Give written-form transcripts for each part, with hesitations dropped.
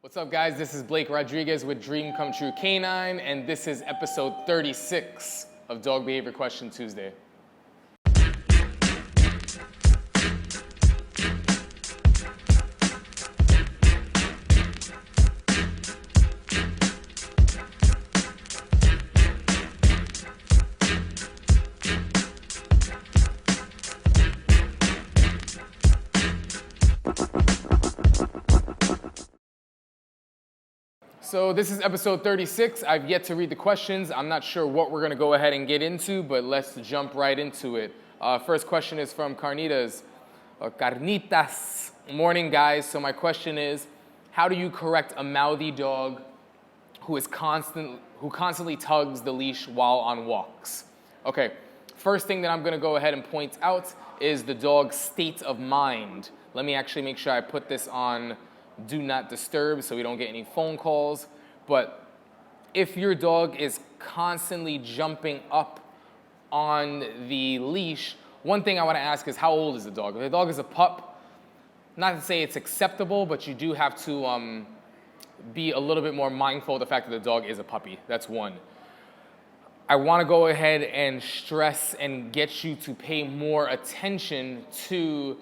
What's up, guys? This is Blake Rodriguez with Dream Come True K9, and this is episode 36 of Dog Behavior Question Tuesday. So this is episode 36. I've yet to read the questions. I'm not sure what we're going to go ahead and get into, but let's jump right into it. First question is from Carnitas. Carnitas. Morning, guys. So my question is, how do you correct a mouthy dog who constantly tugs the leash while on walks? Okay, first thing that I'm going to go ahead and point out is the dog's state of mind. Let me actually make sure I put this on do not disturb so we don't get any phone calls. But if your dog is constantly jumping up on the leash, one thing I want to ask is, how old is the dog? If the dog is a pup, not to say it's acceptable, but you do have to be a little bit more mindful of the fact that the dog is a puppy. That's one. I want to go ahead and stress and get you to pay more attention to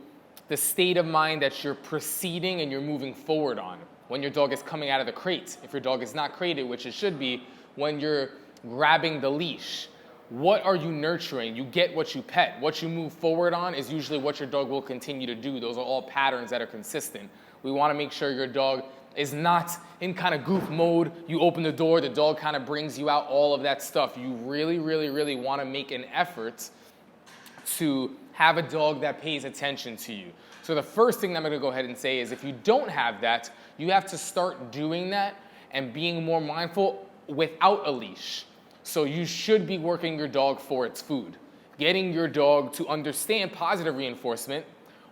the state of mind that you're proceeding and you're moving forward on when your dog is coming out of the crate. If your dog is not crated, which it should be, when you're grabbing the leash, what are you nurturing? You get what you pet. What you move forward on is usually what your dog will continue to do. Those are all patterns that are consistent. We want to make sure your dog is not in kind of goof mode. You open the door, the dog kind of brings you out, all of that stuff. You really, really, really want to make an effort to have a dog that pays attention to you. So the first thing I'm going to go ahead and say is, if you don't have that, you have to start doing that and being more mindful without a leash. So you should be working your dog for its food, getting your dog to understand positive reinforcement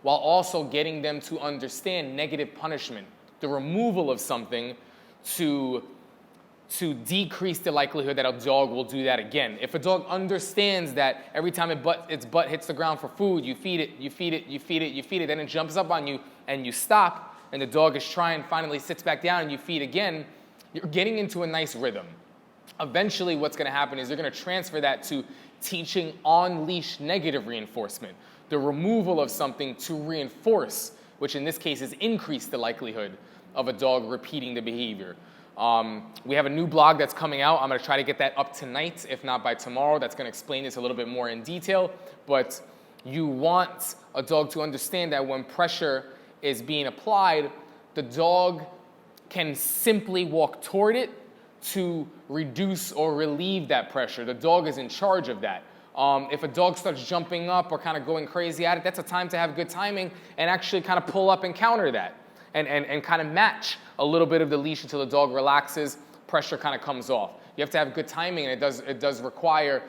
while also getting them to understand negative punishment, the removal of something to decrease the likelihood that a dog will do that again. If a dog understands that every time its butt hits the ground for food, you feed it, then it jumps up on you and you stop, and the dog is trying, finally sits back down and you feed again, you're getting into a nice rhythm. Eventually what's going to happen is you're going to transfer that to teaching on-leash negative reinforcement, the removal of something to reinforce, which in this case is increase the likelihood of a dog repeating the behavior. We have a new blog that's coming out. I'm going to try to get that up tonight, if not by tomorrow. That's going to explain this a little bit more in detail. But you want a dog to understand that when pressure is being applied, the dog can simply walk toward it to reduce or relieve that pressure. The dog is in charge of that. If a dog starts jumping up or kind of going crazy at it, that's a time to have good timing and actually kind of pull up and counter that. And kind of match a little bit of the leash until the dog relaxes, pressure kind of comes off. You have to have good timing, and it does require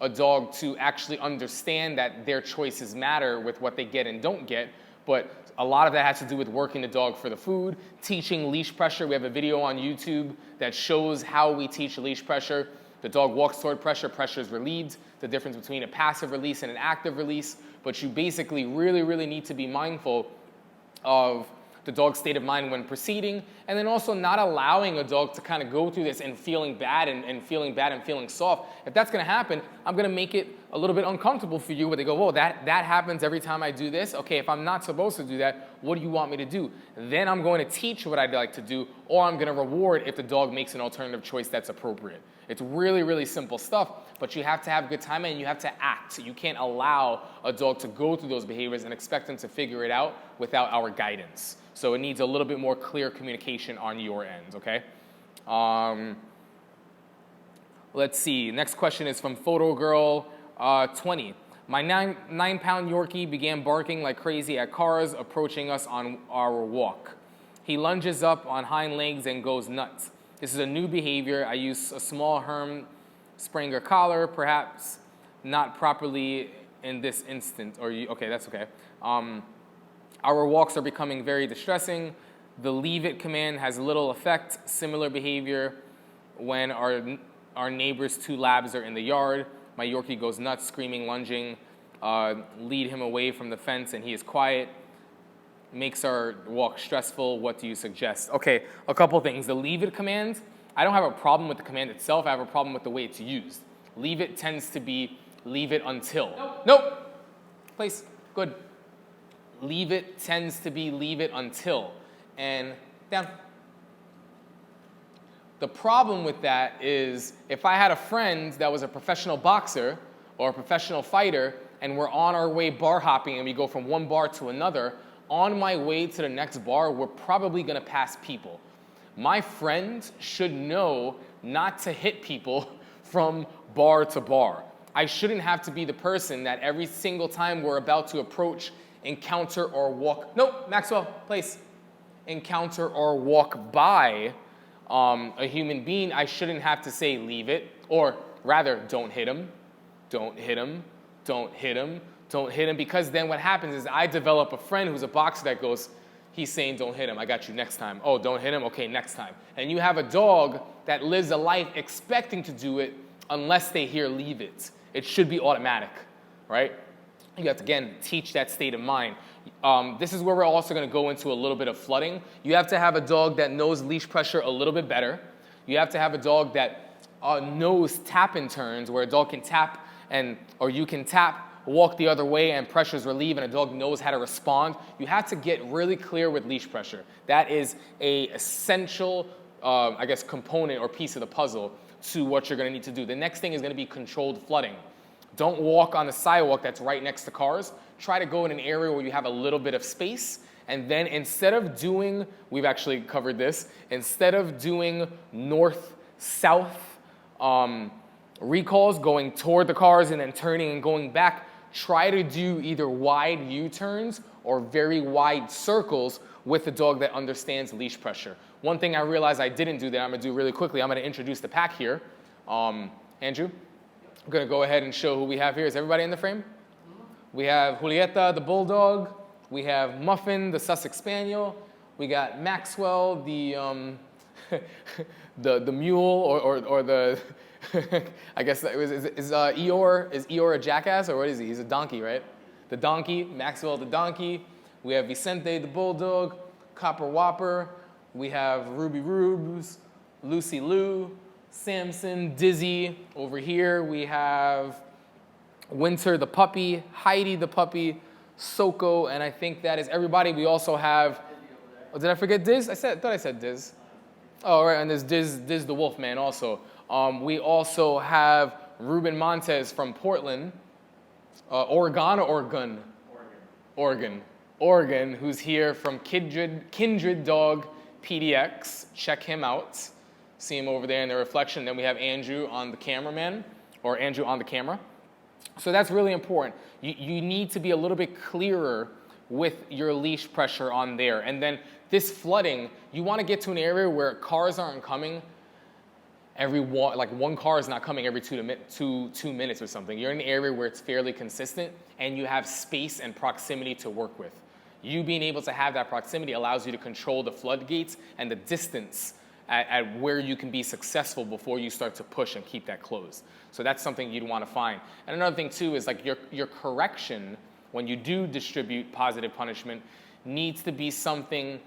a dog to actually understand that their choices matter with what they get and don't get, but a lot of that has to do with working the dog for the food, teaching leash pressure. We have a video on YouTube that shows how we teach leash pressure. The dog walks toward pressure, pressure is relieved, the difference between a passive release and an active release, but you basically really, really need to be mindful of the dog's state of mind when proceeding, and then also not allowing a dog to kind of go through this and feeling bad and feeling soft. If that's going to happen, I'm going to make it a little bit uncomfortable for you, where they go, whoa, that happens every time I do this? Okay, if I'm not supposed to do that, what do you want me to do? Then I'm going to teach what I'd like to do, or I'm going to reward if the dog makes an alternative choice that's appropriate. It's really, really simple stuff, but you have to have good timing and you have to act. You can't allow a dog to go through those behaviors and expect them to figure it out without our guidance. So it needs a little bit more clear communication on your end, okay? Let's see. Next question is from Photo Girl 20. My 9-pound Yorkie began barking like crazy at cars approaching us on our walk. He lunges up on hind legs and goes nuts. This is a new behavior. I use a small Herm Sprenger collar, perhaps not properly in this instant. Okay, that's okay. Our walks are becoming very distressing. The leave it command has little effect. Similar behavior when our neighbor's 2 labs are in the yard. My Yorkie goes nuts, screaming, lunging. Lead him away from the fence and he is quiet. makes our walk stressful? What do you suggest? Okay, a couple things. The leave it command, I don't have a problem with the command itself. I have a problem with the way it's used. Leave it tends to be leave it until. Nope. Place. Good. Leave it tends to be leave it until. And down. The problem with that is if I had a friend that was a professional boxer or a professional fighter and we're on our way bar hopping and we go from one bar to another, on my way to the next bar, we're probably gonna pass people. My friend should know not to hit people from bar to bar. I shouldn't have to be the person that every single time we're about to approach, encounter, or walk, nope, Maxwell, place, encounter or walk by a human being, I shouldn't have to say leave it, or rather, don't hit him, don't hit him, don't hit him, don't hit him, because then what happens is I develop a friend who's a boxer that goes, he's saying don't hit him, I got you next time. Oh, don't hit him, okay, next time. And you have a dog that lives a life expecting to do it unless they hear leave it. It should be automatic, right? You have to, again, teach that state of mind. This is where we're also going to go into a little bit of flooding. You have to have a dog that knows leash pressure a little bit better. You have to have a dog that knows tap and turns, where a dog can tap or you can tap, walk the other way, and pressures relieve, and a dog knows how to respond. You have to get really clear with leash pressure. That is a essential, component or piece of the puzzle to what you're going to need to do. The next thing is going to be controlled flooding. Don't walk on the sidewalk that's right next to cars. Try to go in an area where you have a little bit of space. And then instead of doing, we've actually covered this, instead of doing north-south recalls, going toward the cars and then turning and going back, try to do either wide U-turns or very wide circles with a dog that understands leash pressure. One thing I realized I didn't do that I'm going to do really quickly, I'm going to introduce the pack here. Andrew? I'm going to go ahead and show who we have here. Is everybody in the frame? We have Julieta, the Bulldog. We have Muffin, the Sussex Spaniel. We got Maxwell, the mule, or the, I guess, is Eeyore a jackass, or what is he? He's a donkey, right? The donkey, Maxwell the donkey. We have Vicente, the Bulldog, Copper Whopper. We have Ruby Rubes, Lucy Lou, Samson, Dizzy. Over here we have Winter the puppy, Heidi the puppy, Soko, and I think that is everybody. We also have, did I forget Diz? I thought I said Diz. Oh, right, and there's Diz the Wolfman also. We also have Ruben Montez from Portland, Oregon, who's here from Kindred Dog PDX. Check him out. See him over there in the reflection. Then we have Andrew on the cameraman, or Andrew on the camera. So that's really important. You need to be a little bit clearer with your leash pressure on there. And then this flooding, you want to get to an area where cars aren't coming like one car is not coming every 2 minutes or something. You're in an area where it's fairly consistent and you have space and proximity to work with. You being able to have that proximity allows you to control the floodgates and the distance at where you can be successful before you start to push and keep that closed. So that's something you'd want to find. And another thing too is like your correction when you do distribute positive punishment needs to be something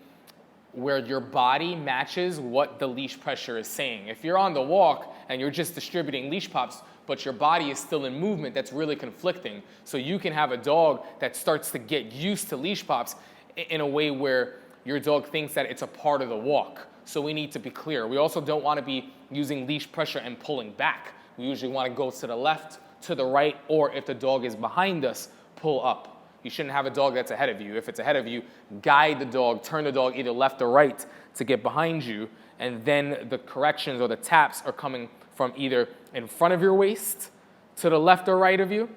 where your body matches what the leash pressure is saying. If you're on the walk and you're just distributing leash pops, but your body is still in movement, that's really conflicting. So you can have a dog that starts to get used to leash pops in a way where your dog thinks that it's a part of the walk. So we need to be clear. We also don't want to be using leash pressure and pulling back. We usually want to go to the left, to the right, or if the dog is behind us, pull up. You shouldn't have a dog that's ahead of you. If it's ahead of you, guide the dog, turn the dog either left or right to get behind you, and then the corrections or the taps are coming from either in front of your waist, to the left or right of you,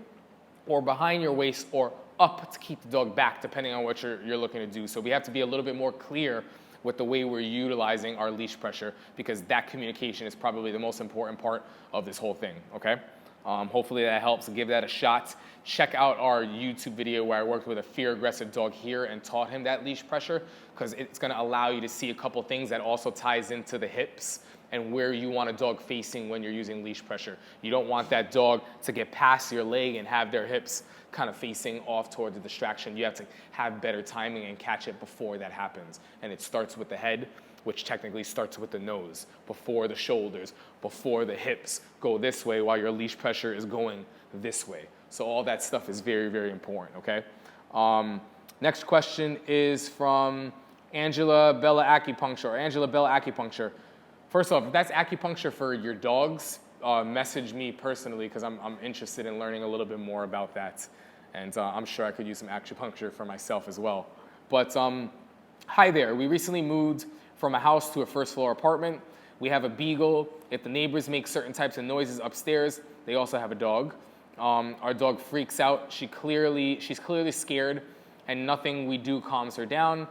or behind your waist, or up to keep the dog back, depending on what you're looking to do. So we have to be a little bit more clear with the way we're utilizing our leash pressure, because that communication is probably the most important part of this whole thing, okay? Hopefully that helps. Give that a shot. Check out our YouTube video where I worked with a fear-aggressive dog here and taught him that leash pressure, because it's going to allow you to see a couple things that also ties into the hips and where you want a dog facing when you're using leash pressure. You don't want that dog to get past your leg and have their hips kind of facing off toward the distraction. You have to have better timing and catch it before that happens. And it starts with the head, which technically starts with the nose, before the shoulders, before the hips go this way while your leash pressure is going this way. So all that stuff is very, very important, okay? Next question is from Angela Bella Acupuncture. First off, if that's acupuncture for your dogs, message me personally because I'm interested in learning a little bit more about that. And I'm sure I could use some acupuncture for myself as well. But hi there. We recently moved from a house to a first floor apartment. We have a beagle. If the neighbors make certain types of noises upstairs, they also have a dog. Our dog freaks out. She's clearly scared, and nothing we do calms her down.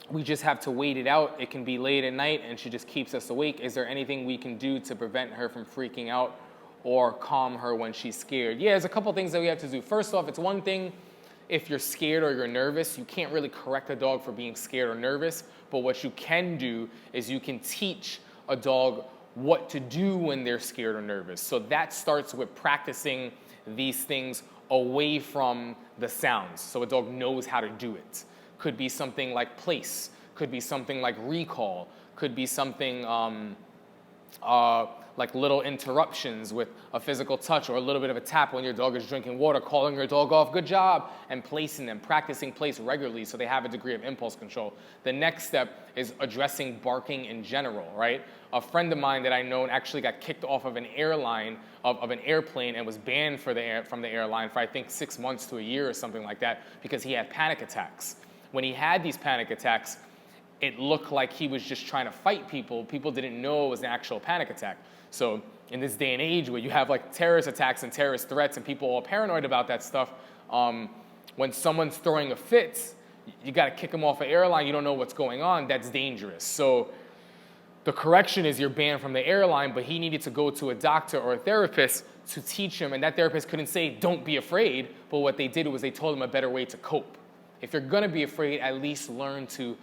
We just have to wait it out. It can be late at night, and she just keeps us awake. Is there anything we can do to prevent her from freaking out or calm her when she's scared? Yeah, there's a couple things that we have to do. First off, it's one thing if you're scared or you're nervous. You can't really correct a dog for being scared or nervous, but what you can do is you can teach a dog what to do when they're scared or nervous. So that starts with practicing these things away from the sounds, so a dog knows how to do it. Could be something like place, could be something like recall, could be something like little interruptions with a physical touch or a little bit of a tap when your dog is drinking water, calling your dog off, good job, and placing them, practicing place regularly so they have a degree of impulse control. The next step is addressing barking in general, right? A friend of mine that I know actually got kicked off of an airplane and was banned from the airline for I think 6 months to a year or something like that because he had panic attacks. When he had these panic attacks, it looked like he was just trying to fight people. People didn't know it was an actual panic attack. So in this day and age where you have like terrorist attacks and terrorist threats and people are paranoid about that stuff, when someone's throwing a fit, you got to kick them off an airline. You don't know what's going on. That's dangerous. So the correction is you're banned from the airline, but he needed to go to a doctor or a therapist to teach him. And that therapist couldn't say, don't be afraid. But what they did was they told him a better way to cope. If you're going to be afraid, at least learn to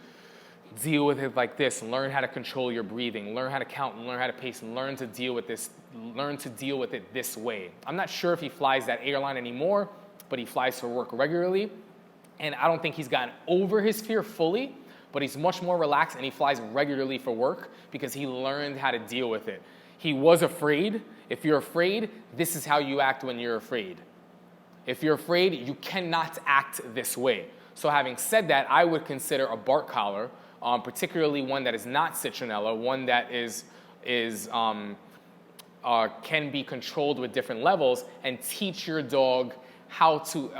deal with it like this. Learn how to control your breathing. Learn how to count and learn how to pace and learn to deal with this. Learn to deal with it this way. I'm not sure if he flies that airline anymore, but he flies for work regularly. And I don't think he's gotten over his fear fully, but he's much more relaxed and he flies regularly for work because he learned how to deal with it. He was afraid. If you're afraid, this is how you act when you're afraid. If you're afraid, you cannot act this way. So having said that, I would consider a bark collar, particularly one that is not citronella, one that can be controlled with different levels, and teach your dog how to,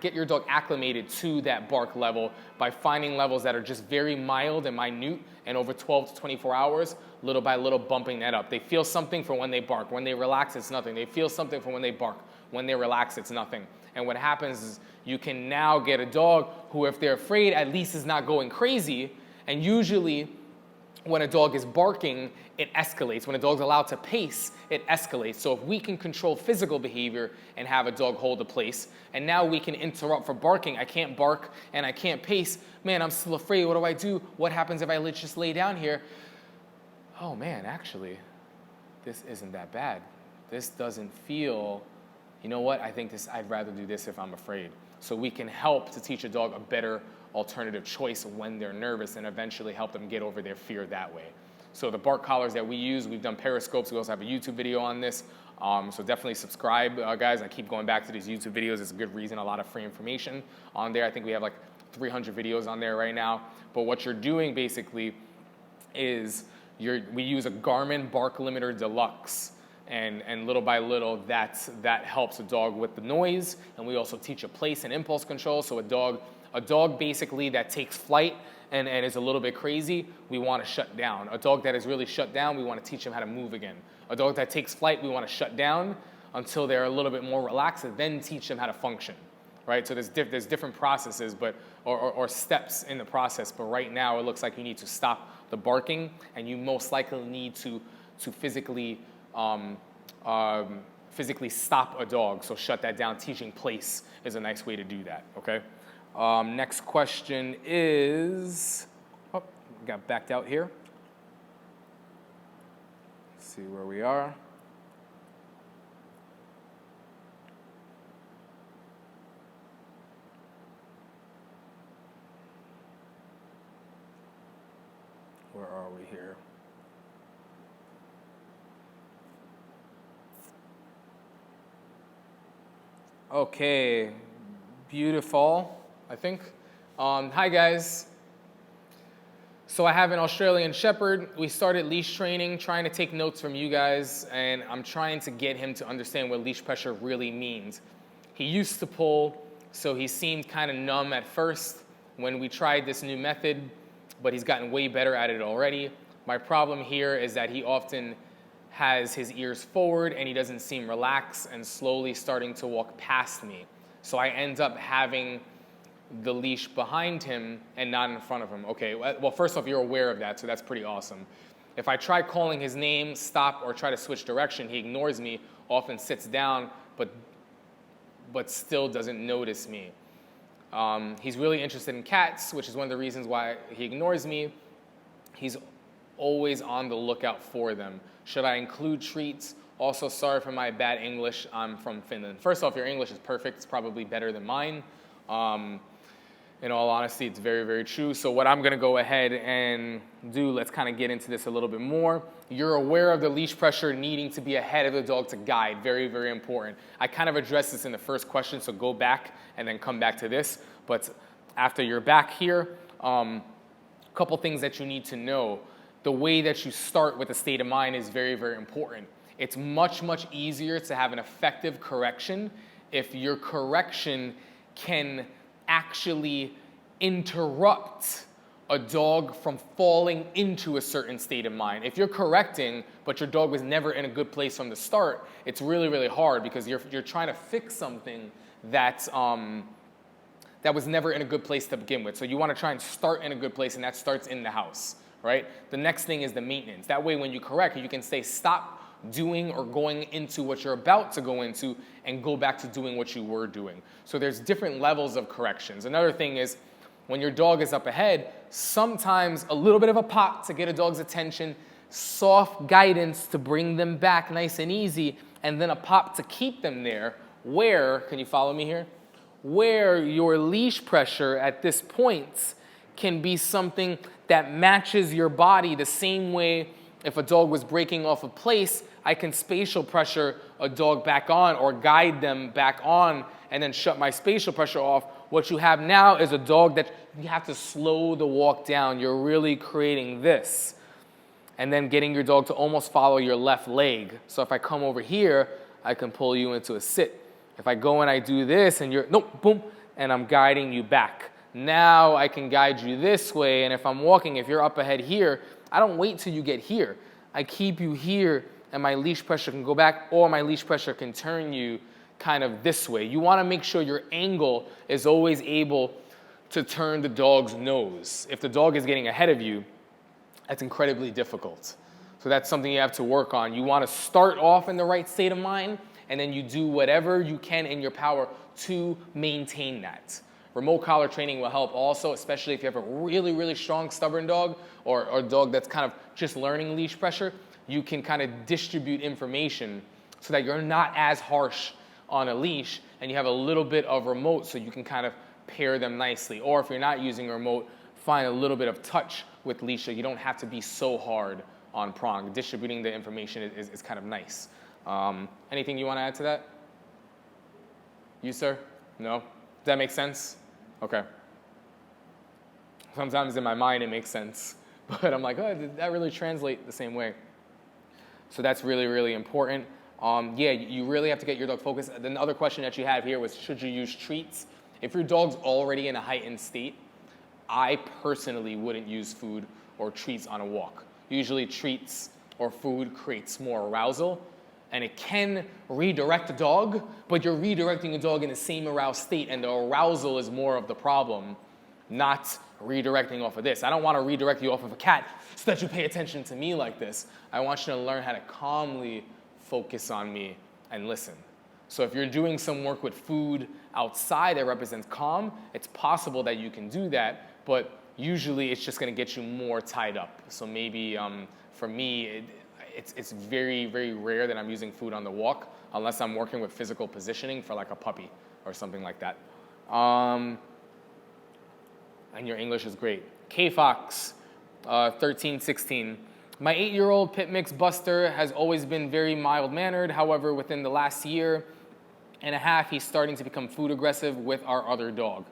get your dog acclimated to that bark level by finding levels that are just very mild and minute, and over 12 to 24 hours, little by little bumping that up. They feel something from when they bark. When they relax, it's nothing. They feel something from when they bark. When they relax, it's nothing. And what happens is you can now get a dog who, if they're afraid, at least is not going crazy. And usually, when a dog is barking, it escalates. When a dog's allowed to pace, it escalates. So if we can control physical behavior and have a dog hold a place, and now we can interrupt for barking. I can't bark and I can't pace. Man, I'm still afraid. What do I do? What happens if I just lay down here? Oh man, actually, this isn't that bad. This doesn't feel, you know what? I think I'd rather do this if I'm afraid. So we can help to teach a dog a better alternative choice when they're nervous and eventually help them get over their fear that way. So the bark collars that we use, we've done periscopes. We also have a YouTube video on this. So definitely subscribe, guys. I keep going back to these YouTube videos. It's a good reason, a lot of free information on there. I think we have like 300 videos on there right now. But what you're doing basically is we use a Garmin Bark Limiter Deluxe. And little by little, that helps a dog with the noise. And we also teach a place and impulse control. So a dog basically that takes flight and is a little bit crazy, we want to shut down. A dog that is really shut down, we want to teach them how to move again. A dog that takes flight, we want to shut down until they're a little bit more relaxed and then teach them how to function, right? So there's different processes or steps in the process, but right now it looks like you need to stop the barking and you most likely need to physically stop a dog. So shut that down. Teaching place is a nice way to do that, okay? Next question is, got backed out here. Let's see where we are. are we here? Okay, beautiful, I think. Hi guys. So I have an Australian Shepherd. We started leash training, trying to take notes from you guys, and I'm trying to get him to understand what leash pressure really means. He used to pull, so he seemed kind of numb at first when we tried this new method, but he's gotten way better at it already. My problem here is that he often has his ears forward and he doesn't seem relaxed and slowly starting to walk past me. So I end up having the leash behind him and not in front of him. Okay, well, first off, you're aware of that, so that's pretty awesome. If I try calling his name, stop, or try to switch direction, he ignores me, often sits down, but still doesn't notice me. He's really interested in cats, which is one of the reasons why he ignores me. He's always on the lookout for them. Should I include treats? Also, sorry for my bad English. I'm from Finland. First off, your English is perfect. It's probably better than mine. In all honesty, it's very, very true. So what I'm going to go ahead and do, let's kind of get into this a little bit more. You're aware of the leash pressure needing to be ahead of the dog to guide. Very, very important. I kind of addressed this in the first question, so go back and then come back to this. But after you're back here, a couple things that you need to know. The way that you start with a state of mind is very, very important. It's much, much easier to have an effective correction if your correction can actually interrupt a dog from falling into a certain state of mind. If you're correcting, but your dog was never in a good place from the start, it's really, really hard because you're trying to fix something that was never in a good place to begin with. So you want to try and start in a good place, and that starts in the house, right? The next thing is the maintenance. That way when you correct, you can say stop doing or going into what you're about to go into and go back to doing what you were doing. So there's different levels of corrections. Another thing is when your dog is up ahead, sometimes a little bit of a pop to get a dog's attention, soft guidance to bring them back nice and easy, and then a pop to keep them there where, can you follow me here? Where your leash pressure at this point can be something that matches your body the same way if a dog was breaking off a place, I can spatial pressure a dog back on or guide them back on and then shut my spatial pressure off. What you have now is a dog that you have to slow the walk down. You're really creating this. And then getting your dog to almost follow your left leg. So if I come over here, I can pull you into a sit. If I go and I do this and you're, nope, boom, and I'm guiding you back. Now I can guide you this way, and if I'm walking, if you're up ahead here, I don't wait till you get here. I keep you here, and my leash pressure can go back, or my leash pressure can turn you kind of this way. You want to make sure your angle is always able to turn the dog's nose. If the dog is getting ahead of you, that's incredibly difficult. So that's something you have to work on. You want to start off in the right state of mind, and then you do whatever you can in your power to maintain that. Remote collar training will help also, especially if you have a really, really strong, stubborn dog or a dog that's kind of just learning leash pressure. You can kind of distribute information so that you're not as harsh on a leash and you have a little bit of remote so you can kind of pair them nicely. Or if you're not using a remote, find a little bit of touch with leash so you don't have to be so hard on prong. Distributing the information is kind of nice. Anything you want to add to that? You, sir? No? Does that make sense? Okay. Sometimes in my mind it makes sense, but I'm like, oh, did that really translate the same way? So that's really, really important. Yeah, you really have to get your dog focused. The other question that you have here was, should you use treats? If your dog's already in a heightened state, I personally wouldn't use food or treats on a walk. Usually treats or food creates more arousal, and it can redirect the dog, but you're redirecting a dog in the same aroused state, and the arousal is more of the problem, not redirecting off of this. I don't want to redirect you off of a cat so that you pay attention to me like this. I want you to learn how to calmly focus on me and listen. So if you're doing some work with food outside that represents calm, it's possible that you can do that, but usually it's just going to get you more tied up. So maybe for me, it's very, very rare that I'm using food on the walk unless I'm working with physical positioning for like a puppy or something like that. And your English is great. K-Fox, 13, 16. My 8-year-old pit mix Buster has always been very mild-mannered. However, within the last year and a half, he's starting to become food aggressive with our other dog.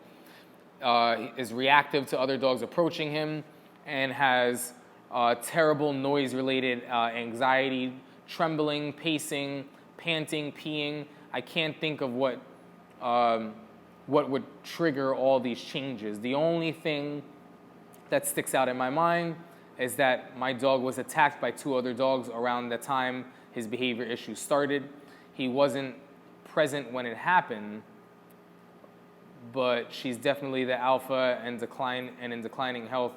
He is reactive to other dogs approaching him and has terrible noise-related anxiety, trembling, pacing, panting, peeing. I can't think of what would trigger all these changes. The only thing that sticks out in my mind is that my dog was attacked by 2 other dogs around the time his behavior issues started. He wasn't present when it happened, but she's definitely the alpha and in declining health.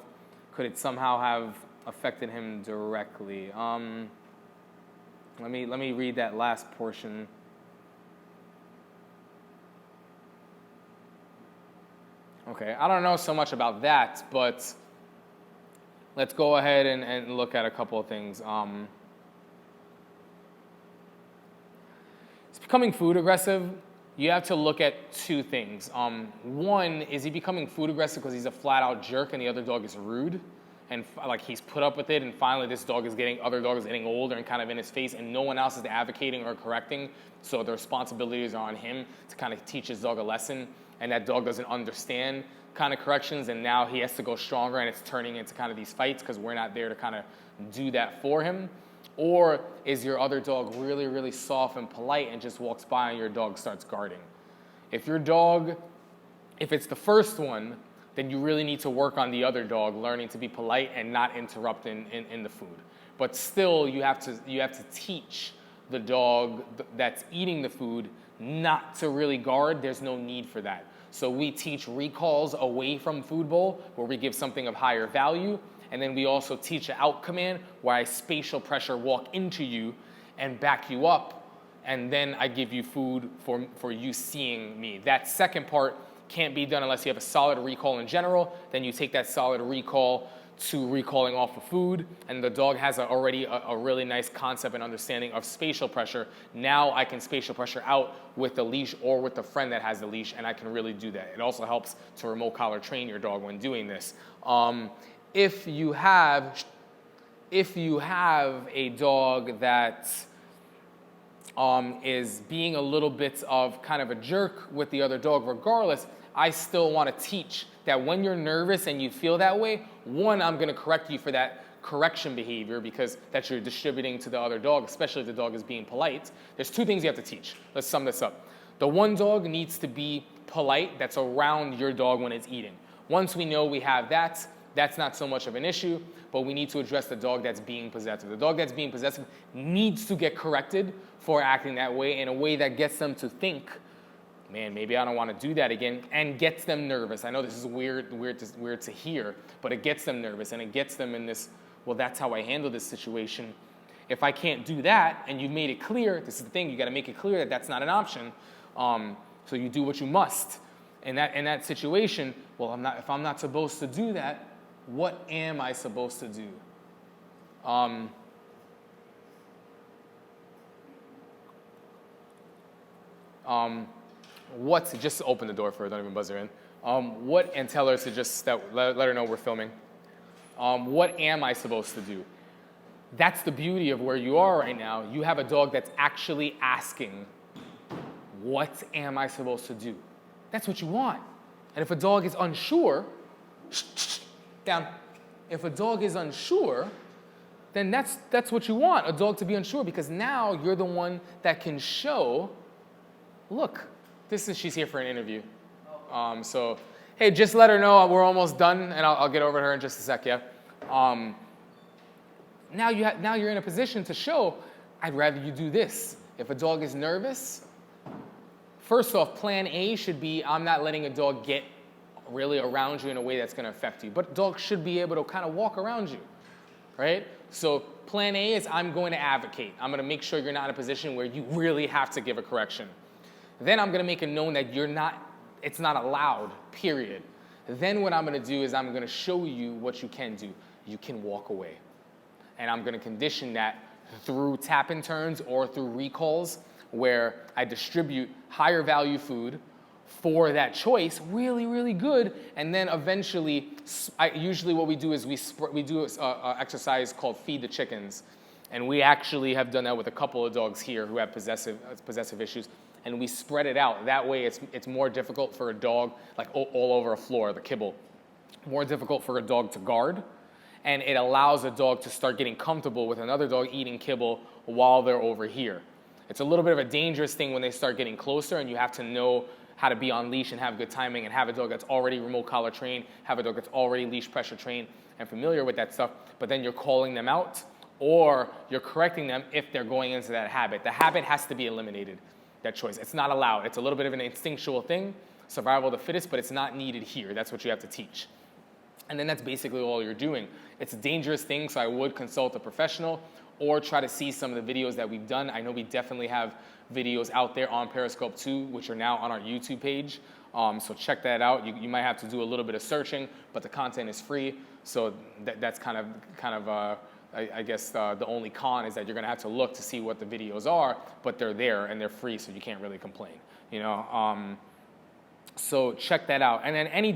Could it somehow have affected him directly? Let me read that last portion. Okay, I don't know so much about that, but let's go ahead and look at a couple of things. It's becoming food aggressive. You have to look at 2 things. One, is he becoming food aggressive because he's a flat-out jerk and the other dog is rude? And like he's put up with it, and finally this other dog is getting older and kind of in his face, and no one else is advocating or correcting, so the responsibilities are on him to kind of teach his dog a lesson, and that dog doesn't understand kind of corrections, and now he has to go stronger, and it's turning into kind of these fights because we're not there to kind of do that for him. Or is your other dog really, really soft and polite and just walks by and your dog starts guarding? If it's the first one, then you really need to work on the other dog, learning to be polite and not interrupt in the food. But still, you have to teach the dog that's eating the food not to really guard. There's no need for that. So we teach recalls away from food bowl, where we give something of higher value. And then we also teach an out command, where I spatial pressure walk into you and back you up. And then I give you food for you seeing me. That second part can't be done unless you have a solid recall in general. Then you take that solid recall to recalling off of food, and the dog has already a really nice concept and understanding of spatial pressure. Now I can spatial pressure out with the leash or with the friend that has the leash, and I can really do that. It also helps to remote collar train your dog when doing this. If you have a dog that is being a little bit of kind of a jerk with the other dog, regardless, I still want to teach that when you're nervous and you feel that way, one, I'm going to correct you for that correction behavior because that you're distributing to the other dog, especially if the dog is being polite. There's 2 things you have to teach. Let's sum this up. The one dog needs to be polite that's around your dog when it's eating. Once we know we have that, that's not so much of an issue, but we need to address the dog that's being possessive. The dog that's being possessive needs to get corrected for acting that way in a way that gets them to think, man, maybe I don't want to do that again, and gets them nervous. I know this is weird to hear, but it gets them nervous, and it gets them in this, well, that's how I handle this situation. If I can't do that, and you've made it clear, this is the thing, you got to make it clear that that's not an option, so you do what you must. In that situation, well, if I'm not supposed to do that, what am I supposed to do? Just open the door for her, don't even buzz her in. And tell her to just let her know we're filming. What am I supposed to do? That's the beauty of where you are right now. You have a dog that's actually asking, what am I supposed to do? That's what you want. And if a dog is unsure, down. If a dog is unsure, then that's what you want, a dog to be unsure, because now you're the one that can show, look, she's here for an interview. So, hey, just let her know we're almost done, and I'll get over to her in just a sec, yeah? Now you're in a position to show, I'd rather you do this. If a dog is nervous, first off, plan A should be, I'm not letting a dog get really around you in a way that's going to affect you. But dogs should be able to kind of walk around you, right? So plan A is I'm going to advocate. I'm going to make sure you're not in a position where you really have to give a correction. Then I'm going to make it known that it's not allowed, period. Then what I'm going to do is I'm going to show you what you can do. You can walk away. And I'm going to condition that through tap-in turns or through recalls where I distribute higher value food for that choice, really, really good. And then eventually, usually what we do is we do an exercise called feed the chickens. And we actually have done that with a couple of dogs here who have possessive issues. And we spread it out. That way it's more difficult for a dog, like all over a floor, the kibble, more difficult for a dog to guard. And it allows a dog to start getting comfortable with another dog eating kibble while they're over here. It's a little bit of a dangerous thing when they start getting closer, and you have to know how to be on leash and have good timing and have a dog that's already remote collar trained, have a dog that's already leash pressure trained and familiar with that stuff, but then you're calling them out or you're correcting them if they're going into that habit. The habit has to be eliminated, that choice. It's not allowed. It's a little bit of an instinctual thing, survival of the fittest, but it's not needed here. That's what you have to teach. And then that's basically all you're doing. It's a dangerous thing, so I would consult a professional or try to see some of the videos that we've done. I know we definitely have videos out there on Periscope too, which are now on our YouTube page. So check that out. You might have to do a little bit of searching, but the content is free. So that's kind of I guess the only con is that you're gonna have to look to see what the videos are, but they're there and they're free, so you can't really complain. So check that out. And then any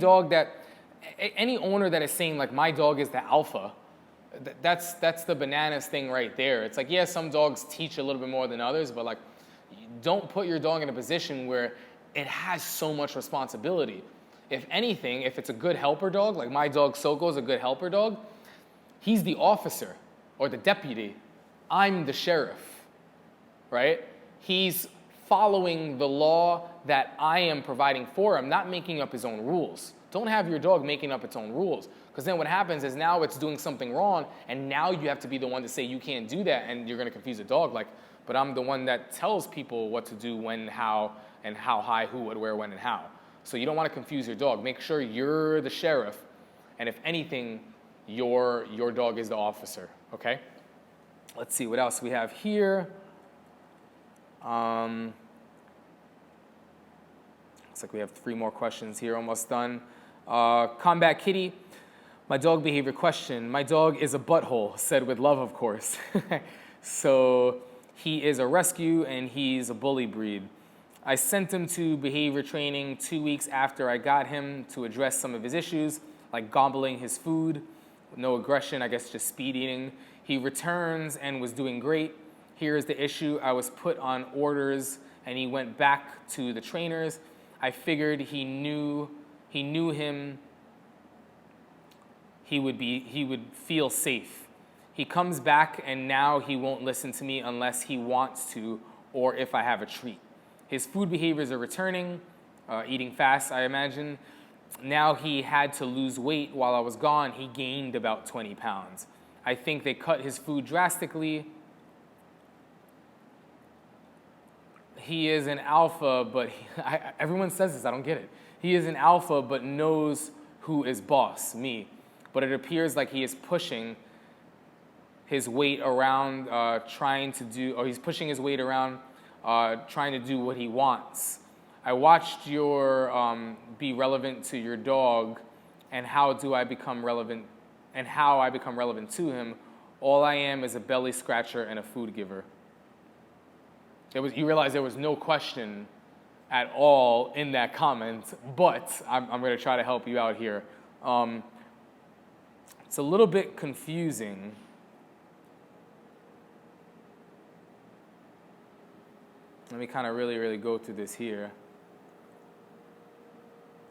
owner that is saying like my dog is the alpha, that's the bananas thing right there. It's like, yeah, some dogs teach a little bit more than others, but like, don't put your dog in a position where it has so much responsibility. If anything, if it's a good helper dog, like my dog Soko is a good helper dog, he's the officer or the deputy. I'm the sheriff, right? He's following the law that I am providing for him, not making up his own rules. Don't have your dog making up its own rules, because then what happens is now it's doing something wrong, and now you have to be the one to say you can't do that, and you're going to confuse the dog. Like, but I'm the one that tells people what to do, when, how, and how high, who, what, where, when, and how. So you don't want to confuse your dog. Make sure you're the sheriff, and if anything, your dog is the officer, okay? Let's see what else we have here. Looks like we have 3 more questions here, almost done. Combat Kitty, my dog behavior question. My dog is a butthole, said with love, of course. So he is a rescue and he's a bully breed. I sent him to behavior training 2 weeks after I got him to address some of his issues, like gobbling his food, no aggression, I guess just speed eating. He returns and was doing great. Here is the issue. I was put on orders and he went back to the trainers. I figured he knew him, he would feel safe. He comes back and now he won't listen to me unless he wants to or if I have a treat. His food behaviors are returning, eating fast, I imagine. Now he had to lose weight while I was gone. He gained about 20 pounds. I think they cut his food drastically. He is an alpha, but everyone says this, I don't get it. He is an alpha, but knows who is boss, me. But it appears like he is pushing his weight around, trying to do what he wants. I watched your Be Relevant to Your Dog and how I become relevant to him. All I am is a belly scratcher and a food giver. You realize there was no question at all in that comment, but I'm going to try to help you out here. It's a little bit confusing. Let me kind of really, really go through this here.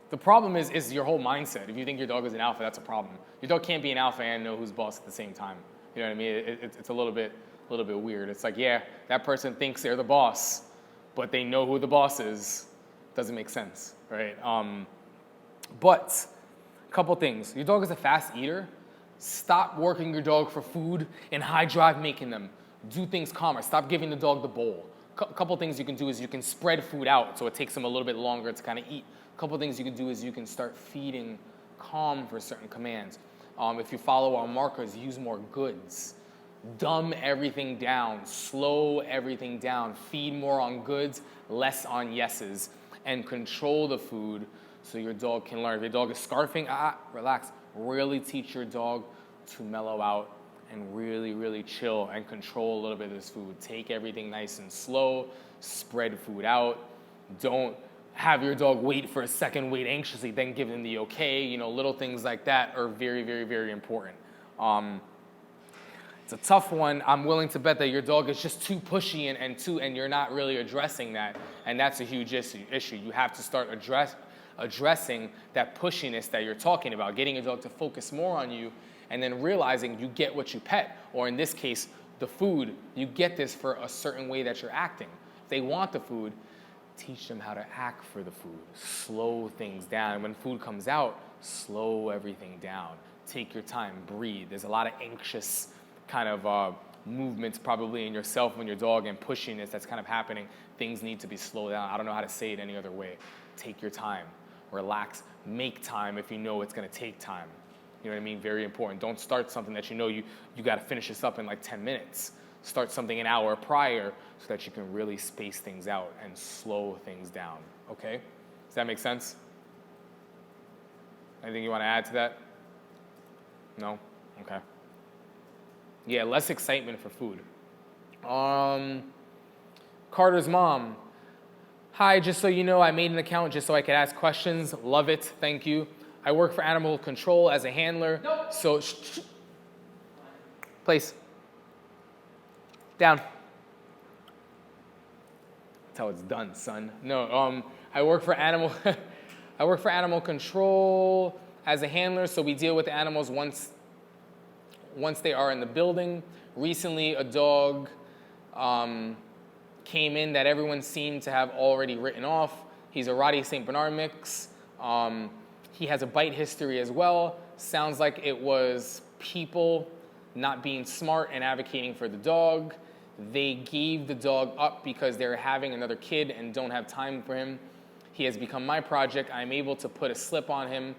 The problem is your whole mindset. If you think your dog is an alpha, that's a problem. Your dog can't be an alpha and know who's boss at the same time. You know what I mean? It's a little bit weird. It's like, yeah, that person thinks they're the boss, but they know who the boss is. Doesn't make sense, right? But a couple things. Your dog is a fast eater. Stop working your dog for food and high drive making them. Do things calmer. Stop giving the dog the bowl. A couple things you can do is you can spread food out so it takes them a little bit longer to kind of eat. A couple things you can do is you can start feeding calm for certain commands. If you follow our markers, use more goods. Dumb everything down. Slow everything down. Feed more on goods, less on yeses. And control the food so your dog can learn. If your dog is scarfing, relax. Really teach your dog to mellow out and really, really chill and control a little bit of this food. Take everything nice and slow. Spread food out. Don't have your dog wait for a second, wait anxiously, then give them the okay. You know, little things like that are very, very, very important. It's a tough one. I'm willing to bet that your dog is just too pushy and you're not really addressing that, and that's a huge issue. You have to start addressing that pushiness that you're talking about, getting your dog to focus more on you, and then realizing you get what you pet, or in this case, the food. You get this for a certain way that you're acting. If they want the food, teach them how to act for the food. Slow things down. And when food comes out, slow everything down. Take your time, breathe. There's a lot of anxious kind of movements probably in yourself and your dog and pushiness that's kind of happening. Things need to be slowed down. I don't know how to say it any other way. Take your time, relax, make time if you know it's gonna take time. You know what I mean? Very important. Don't start something that you know you gotta finish this up in like 10 minutes. Start something an hour prior so that you can really space things out and slow things down, okay? Does that make sense? Anything you wanna add to that? No? Okay. Yeah, less excitement for food. Carter's mom. Hi, just so you know, I made an account just so I could ask questions. Love it, thank you. I work for animal control as a handler. Nope. So, place. Down. That's how it's done, son. No, I work for animal control as a handler, so we deal with the animals once they are in the building. Recently, a dog came in that everyone seemed to have already written off. He's a Rottie St. Bernard mix. He has a bite history as well. Sounds like it was people not being smart and advocating for the dog. They gave the dog up because they're having another kid and don't have time for him. He has become my project. I'm able to put a slip on him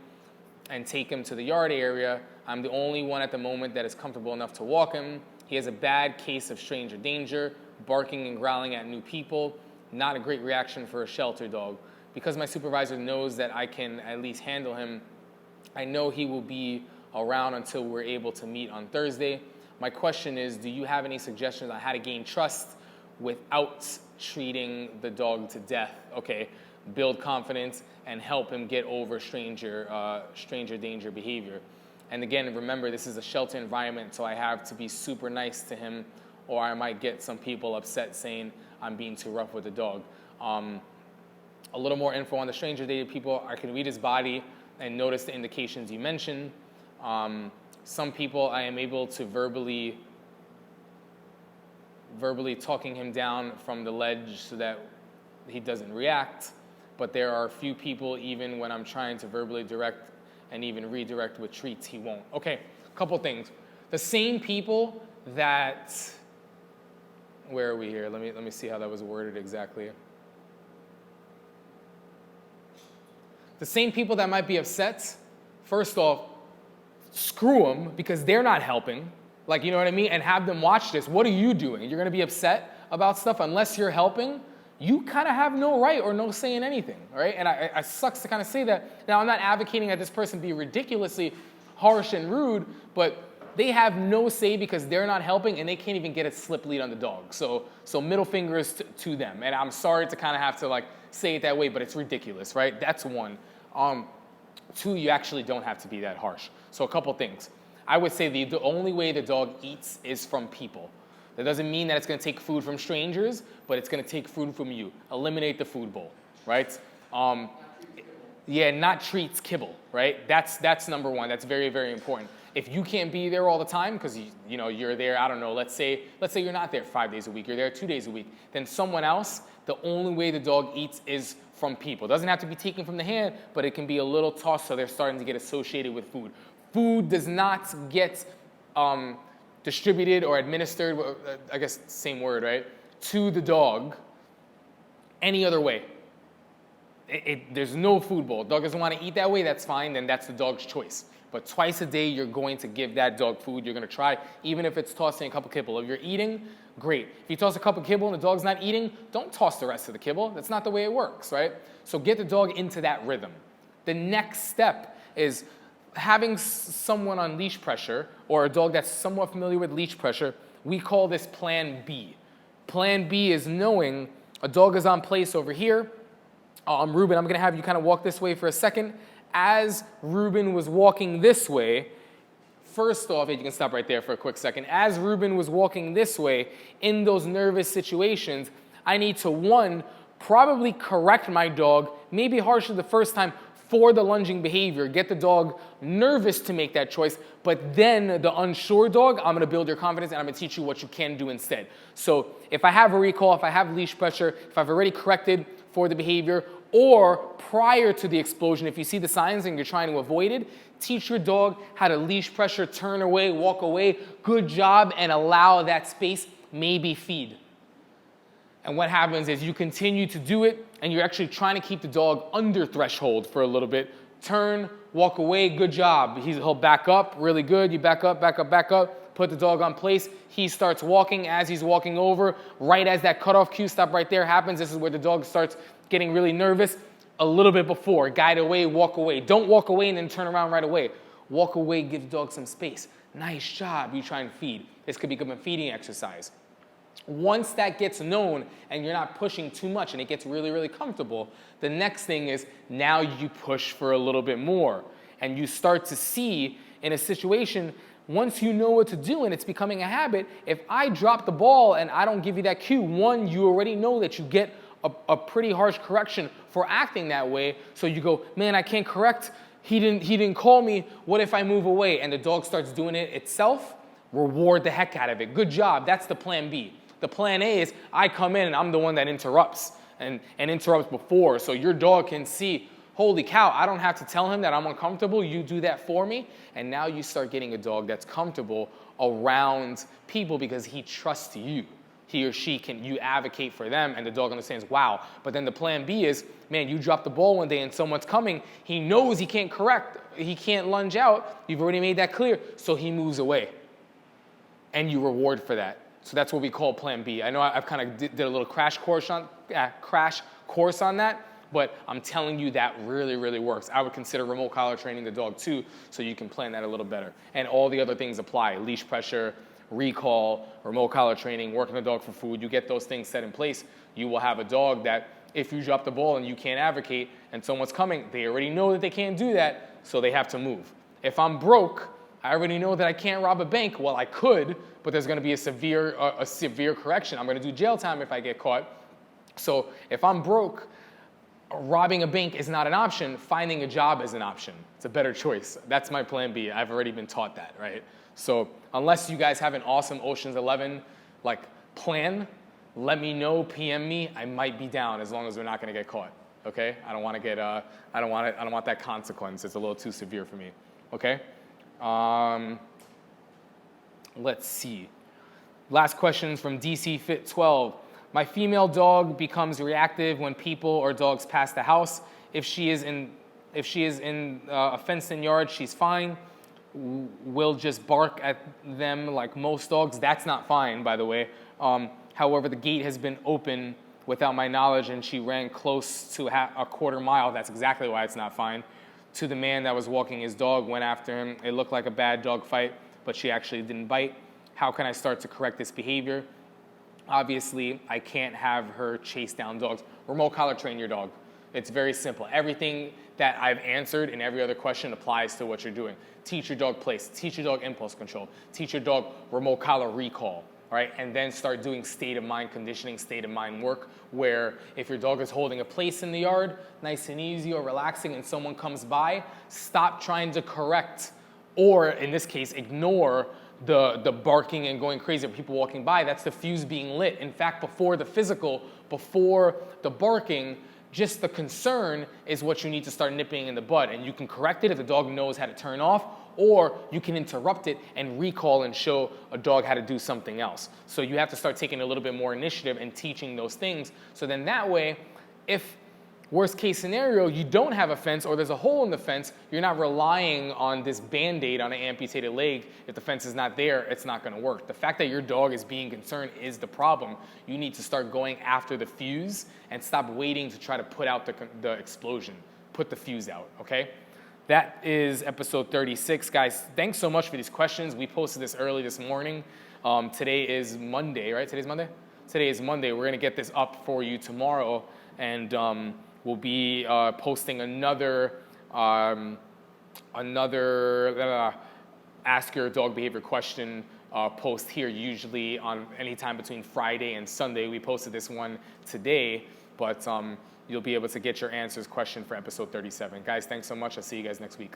and take him to the yard area. I'm the only one at the moment that is comfortable enough to walk him. He has a bad case of stranger danger, barking and growling at new people. Not a great reaction for a shelter dog. Because my supervisor knows that I can at least handle him, I know he will be around until we're able to meet on Thursday. My question is, do you have any suggestions on how to gain trust without treating the dog to death? Okay, build confidence and help him get over stranger danger behavior. And again, remember, this is a shelter environment, so I have to be super nice to him, or I might get some people upset saying I'm being too rough with the dog. A little more info on the stranger dated people. I can read his body and notice the indications you mentioned. Some people I am able to verbally talking him down from the ledge so that he doesn't react. But there are a few people, even when I'm trying to verbally direct and even redirect with treats, he won't. Okay, a couple things. The same people that, where are we here? Let me see how that was worded exactly. The same people that might be upset, first off, screw them because they're not helping. Like, you know what I mean? And have them watch this. What are you doing? You're going to be upset about stuff unless you're helping? You kind of have no right or no say in anything, all right? And I sucks to kind of say that. Now, I'm not advocating that this person be ridiculously harsh and rude, but they have no say because they're not helping and they can't even get a slip lead on the dog. So middle fingers to them. And I'm sorry to kind of have to like say it that way, but it's ridiculous, right? That's one. Two, you actually don't have to be that harsh. So a couple things. I would say the only way the dog eats is from people. That doesn't mean that it's going to take food from strangers, but it's going to take food from you. Eliminate the food bowl, right? Yeah, not treats, kibble, right? That's number one. That's very, very important. If you can't be there all the time because you're there, I don't know, let's say you're not there 5 days a week, you're there 2 days a week, then someone else, the only way the dog eats is from people. It doesn't have to be taken from the hand, but it can be a little toss so they're starting to get associated with food. Food does not get distributed or administered, I guess same word, right, to the dog any other way. There's no food bowl. Dog doesn't want to eat that way, that's fine, then that's the dog's choice. But twice a day, you're going to give that dog food. You're going to try, even if it's tossing a couple kibble. If you're eating, great. If you toss a couple kibble and the dog's not eating, don't toss the rest of the kibble. That's not the way it works, right? So get the dog into that rhythm. The next step is having someone on leash pressure or a dog that's somewhat familiar with leash pressure. We call this Plan B. Plan B is knowing a dog is on place over here. Ruben, I'm gonna have you kind of walk this way for a second. As Ruben was walking this way, first off, you can stop right there for a quick second. As Ruben was walking this way, in those nervous situations, I need to, one, probably correct my dog, maybe harshly the first time, for the lunging behavior, get the dog nervous to make that choice, but then the unsure dog, I'm gonna build your confidence and I'm gonna teach you what you can do instead. So if I have a recall, if I have leash pressure, if I've already corrected for the behavior, or prior to the explosion, if you see the signs and you're trying to avoid it, teach your dog how to leash pressure, turn away, walk away, good job, and allow that space, maybe feed. And what happens is you continue to do it, and you're actually trying to keep the dog under threshold for a little bit. Turn, walk away, good job. He'll back up, really good. You back up, back up, back up. Put the dog on place. He starts walking. As he's walking over, right as that cutoff cue, stop right there, happens, this is where the dog starts getting really nervous. A little bit before, guide away, walk away. Don't walk away and then turn around right away. Walk away, give the dog some space. Nice job, you try and feed. This could become a feeding exercise. Once that gets known and you're not pushing too much and it gets really, really comfortable, the next thing is now you push for a little bit more. And you start to see in a situation, once you know what to do and it's becoming a habit, if I drop the ball and I don't give you that cue, one, you already know that you get a pretty harsh correction for acting that way. So you go, man, I can't correct. He didn't call me. What if I move away? And the dog starts doing it itself. Reward the heck out of it. Good job. That's the plan B. The plan A is I come in and I'm the one that interrupts and interrupts before. So your dog can see, holy cow, I don't have to tell him that I'm uncomfortable. You do that for me. And now you start getting a dog that's comfortable around people because he trusts you. He or she you advocate for them and the dog understands, wow. But then the plan B is, man, you drop the ball one day and someone's coming. He knows he can't correct. He can't lunge out. You've already made that clear. So he moves away. And you reward for that. So that's what we call plan B. I know I've kind of did a little crash course on that, but I'm telling you that really, really works. I would consider remote collar training the dog too, so you can plan that a little better. And all the other things apply, leash pressure, recall, remote collar training, working the dog for food. You get those things set in place, you will have a dog that if you drop the ball and you can't advocate and someone's coming, they already know that they can't do that, so they have to move. If I'm broke, I already know that I can't rob a bank. Well, I could, but there's going to be a severe correction. I'm going to do jail time if I get caught. So if I'm broke, robbing a bank is not an option. Finding a job is an option. It's a better choice. That's my plan B. I've already been taught that, right? So unless you guys have an awesome Ocean's 11 plan, let me know, PM me. I might be down as long as we're not going to get caught. Okay? I don't want to get I don't want that consequence. It's a little too severe for me. Okay? Let's see. Last question from DC Fit 12. My female dog becomes reactive when people or dogs pass the house. If she is in a fenced-in yard, she's fine. Will just bark at them like most dogs. That's not fine, by the way. However, the gate has been open without my knowledge, and she ran close to a quarter mile. That's exactly why it's not fine. To the man that was walking his dog, went after him. It looked like a bad dog fight, but she actually didn't bite. How can I start to correct this behavior? Obviously, I can't have her chase down dogs. Remote collar train your dog. It's very simple. Everything that I've answered in every other question applies to what you're doing. Teach your dog place. Teach your dog impulse control. Teach your dog remote collar recall. All right, and then start doing state of mind conditioning, state of mind work, where if your dog is holding a place in the yard, nice and easy or relaxing, and someone comes by, stop trying to correct, or in this case, ignore the barking and going crazy of people walking by. That's the fuse being lit. In fact, before the physical, before the barking, just the concern is what you need to start nipping in the bud. And you can correct it if the dog knows how to turn off, or you can interrupt it and recall and show a dog how to do something else. So you have to start taking a little bit more initiative and teaching those things. So then that way, if worst case scenario, you don't have a fence or there's a hole in the fence, you're not relying on this Band-Aid on an amputated leg. If the fence is not there, it's not gonna work. The fact that your dog is being concerned is the problem. You need to start going after the fuse and stop waiting to try to put out the explosion. Put the fuse out, okay? That is episode 36. Guys, thanks so much for these questions. We posted this early this morning. Today is Monday, right? Today's Monday? Today is Monday. We're gonna get this up for you tomorrow. And we'll be posting another ask your dog behavior question post here, usually on any time between Friday and Sunday. We posted this one today, but you'll be able to get your answers question for episode 37. Guys, thanks so much. I'll see you guys next week.